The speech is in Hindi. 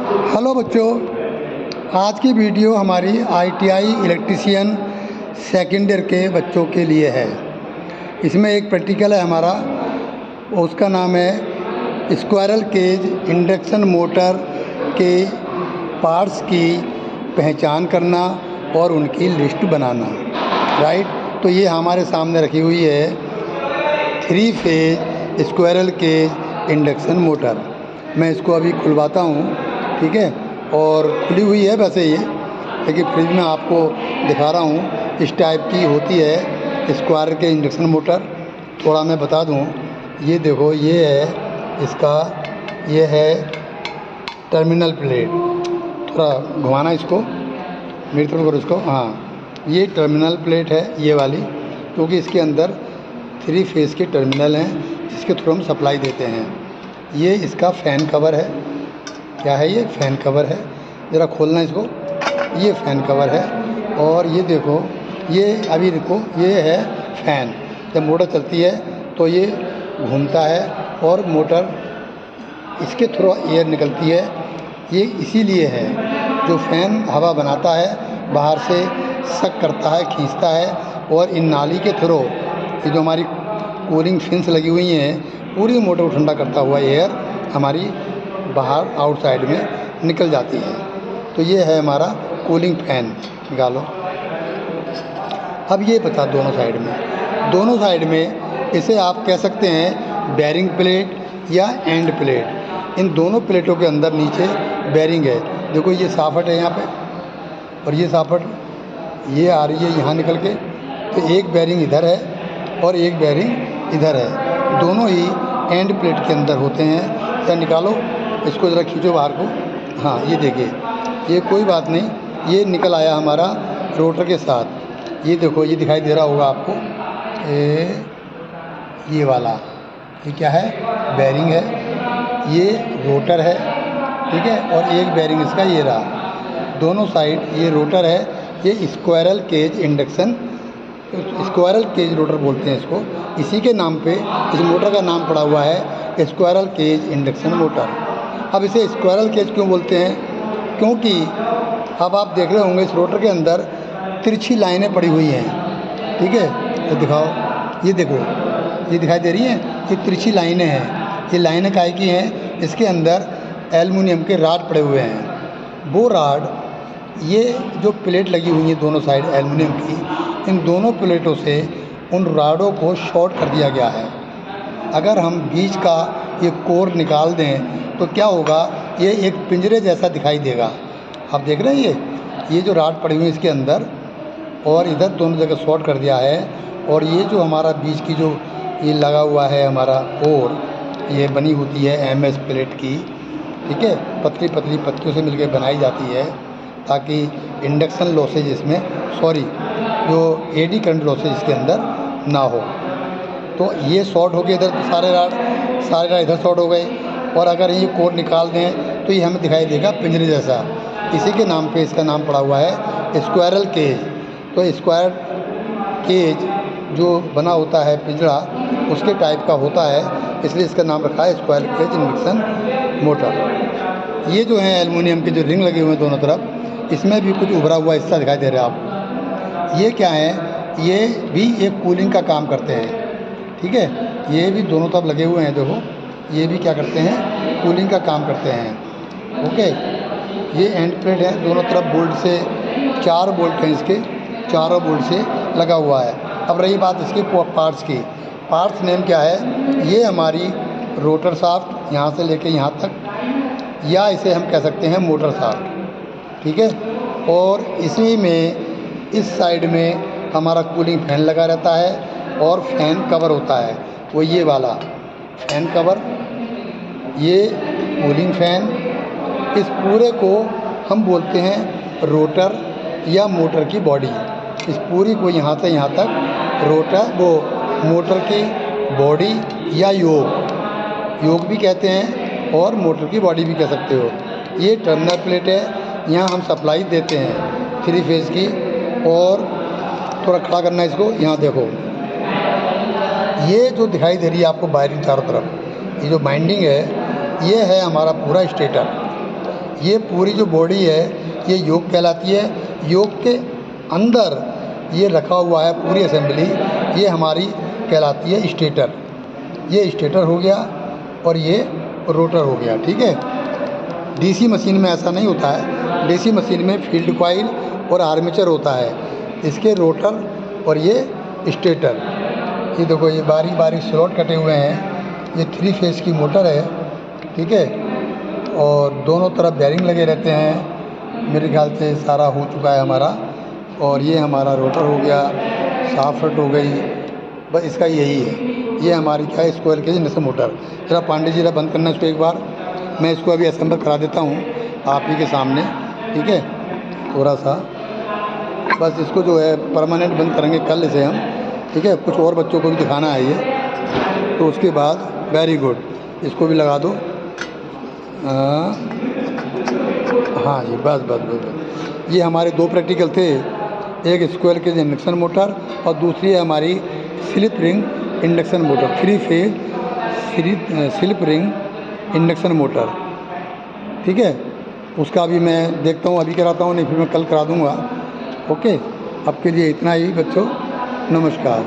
हेलो बच्चों, आज की वीडियो हमारी आईटीआई इलेक्ट्रीशियन सेकेंड ईयर के बच्चों के लिए है। इसमें एक प्रैक्टिकल है हमारा, उसका नाम है स्क्वायरल केज इंडक्शन मोटर के पार्ट्स की पहचान करना और उनकी लिस्ट बनाना। राइट, तो ये हमारे सामने रखी हुई है 3 phase squirrel cage induction motor. मैं इसको अभी खुलवाता हूँ, ठीक है। और खुली हुई है वैसे ये, लेकिन फ्रिज में आपको दिखा रहा हूँ। इस टाइप की होती है स्क्वायर के इंडक्शन मोटर। थोड़ा मैं बता दूँ, ये देखो, ये है इसका, ये है टर्मिनल प्लेट। थोड़ा घुमाना इसको, मेरी तरफ करो इसको। हाँ, ये टर्मिनल प्लेट है ये वाली, क्योंकि इसके अंदर 3 फेज़ के टर्मिनल हैं जिसके थ्रू हम सप्लाई देते हैं। ये इसका फ़ैन कवर है। क्या है ये? फ़ैन कवर है। ज़रा खोलना इसको। ये फ़ैन कवर है। और ये देखो, ये अभी देखो, ये है फ़ैन। जब मोटर चलती है तो ये घूमता है और मोटर इसके थ्रू एयर निकलती है। ये इसीलिए है, जो फ़ैन हवा बनाता है, बाहर से सक करता है, खींचता है, और इन नाली के थ्रू ये जो हमारी कूलिंग फिन्स लगी हुई हैं, पूरी मोटर को ठंडा करता हुआ एयर हमारी बाहर आउटसाइड में निकल जाती है। तो ये है हमारा कूलिंग फ़ैन। निकालो। अब ये बता, दोनों साइड में इसे आप कह सकते हैं बेरिंग प्लेट या एंड प्लेट। इन दोनों प्लेटों के अंदर नीचे बेरिंग है। देखो, ये साफट है यहाँ पे, और ये साफट ये आ रही है यहाँ निकल के। तो एक बेरिंग इधर है और एक बेरिंग इधर है। दोनों ही एंड प्लेट के अंदर होते हैं। या निकालो इसको, ज़रा खींचो बाहर को। हाँ, ये देखिए, ये कोई बात नहीं, ये निकल आया हमारा रोटर के साथ। ये देखो, ये दिखाई दे रहा होगा आपको, ये वाला, ये क्या है? बेरिंग है। ये रोटर है, ठीक है। और एक बेरिंग इसका ये रहा। दोनों साइड ये रोटर है। ये squirrel cage induction, squirrel cage rotor बोलते हैं इसको। इसी के नाम पे इस मोटर का नाम पड़ा हुआ है स्क्वायरल केज इंडक्शन मोटर। अब इसे स्क्वायरल केज क्यों बोलते हैं? क्योंकि अब आप देख रहे होंगे इस रोटर के अंदर तिरछी लाइनें पड़ी हुई हैं, ठीक है। तो दिखाओ, ये देखो, ये दिखाई दे रही हैं, ये तिरछी लाइनें हैं। ये लाइनें काहे की हैं? इसके अंदर एल्युमिनियम के राड पड़े हुए हैं। वो राड, ये जो प्लेट लगी हुई है दोनों साइड एल्युमिनियम की, इन दोनों प्लेटों से उन राडों को शॉर्ट कर दिया गया है। अगर हम बीच का ये कोर निकाल दें तो क्या होगा? ये एक पिंजरे जैसा दिखाई देगा। आप देख रहे हैं ये जो राड पड़ी हुई है इसके अंदर, और इधर दोनों जगह शॉर्ट कर दिया है। और ये जो हमारा बीच की जो ये लगा हुआ है हमारा कोर, ये बनी होती है एमएस प्लेट की, ठीक है। पतली पतली पत्तियों से मिलकर बनाई जाती है, ताकि इंडक्शन लॉसेज इसमें, जो एडी करंट लॉसेज इसके अंदर ना हो। तो ये शॉर्ट हो गए इधर, तो सारे राड इधर शॉर्ट हो गए। और अगर ये कोर निकाल दें तो ये हमें दिखाई देगा पिंजरे जैसा। इसी के नाम पे इसका नाम पड़ा हुआ है स्क्वायरल केज। तो स्क्वायर केज जो बना होता है पिंजरा, उसके टाइप का होता है, इसलिए इसका नाम रखा है स्क्वायर केज इंडक्शन मोटर। ये जो है एल्युमिनियम के जो रिंग लगे हुए हैं दोनों तरफ, इसमें भी कुछ उभरा हुआ हिस्सा दिखाई दे रहा है आपको। ये क्या है? ये भी एक कूलिंग का काम करते हैं, ठीक है। ये भी दोनों तरफ लगे हुए हैं, देखो, ये भी क्या करते हैं? कूलिंग का काम करते हैं। ओके, ये एंड प्लेट है, दोनों तरफ बोल्ट से 4 बोल्ट हैं इसके, चारों बोल्ट से लगा हुआ है। अब रही बात इसके पार्ट्स की। पार्ट्स नेम क्या है? ये हमारी रोटर शाफ्ट यहाँ से लेके यहाँ तक, या इसे हम कह सकते हैं मोटर शाफ्ट, ठीक है। और इसी में इस साइड में हमारा कूलिंग फ़ैन लगा रहता है, और फ़ैन कवर होता है, वो ये वाला फ़ैन कवर, ये कूलिंग फ़ैन। इस पूरे को हम बोलते हैं रोटर या मोटर की बॉडी। इस पूरी को यहाँ से यहाँ तक रोटर, वो मोटर की बॉडी या योग भी कहते हैं, और मोटर की बॉडी भी कह सकते हो। ये टर्मिनल प्लेट है, यहाँ हम सप्लाई देते हैं 3 फेज़ की। और थोड़ा खड़ा करना है इसको, यहाँ देखो, ये जो दिखाई दे रही है आपको वायरिंग चारों तरफ, ये जो बाइंडिंग है, ये है हमारा पूरा स्टेटर। ये पूरी जो बॉडी है ये योक कहलाती है। योक के अंदर ये रखा हुआ है पूरी असेंबली, ये हमारी कहलाती है स्टेटर। ये स्टेटर हो गया और ये रोटर हो गया, ठीक है। डीसी मशीन में ऐसा नहीं होता है। डीसी मशीन में फील्ड कॉइल और आर्मेचर होता है, इसके रोटर और ये स्टेटर। ये देखो ये बारीक बारीक स्लॉट कटे हुए हैं। ये 3 फेस की मोटर है, ठीक है, और दोनों तरफ बेयरिंग लगे रहते हैं। मेरे ख्याल से सारा हो चुका है हमारा। और ये हमारा रोटर हो गया, शाफ्ट हो गई, बस इसका यही है। ये हमारी क्या है, स्क्वायर केज इंडक्शन मोटर। जरा पांडे जी बंद करना इसको एक बार, मैं इसको अभी असेंबल करा देता हूँ आप ही के सामने, ठीक है। थोड़ा सा बस इसको जो है परमानेंट बंद करेंगे कल इसे हम, ठीक है। कुछ और बच्चों को भी दिखाना है ये, तो उसके बाद वेरी गुड, इसको भी लगा दो। हाँ जी, बस बस बस बस। ये हमारे 2 प्रैक्टिकल थे, एक स्क्वायर केज इंडक्शन मोटर और दूसरी है हमारी slip ring induction motor, 3 phase slip ring induction motor, ठीक है। उसका भी मैं देखता हूँ, अभी कराता हूँ, नहीं फिर मैं कल करा दूँगा। ओके, अब के लिए इतना ही बच्चों, नमस्कार।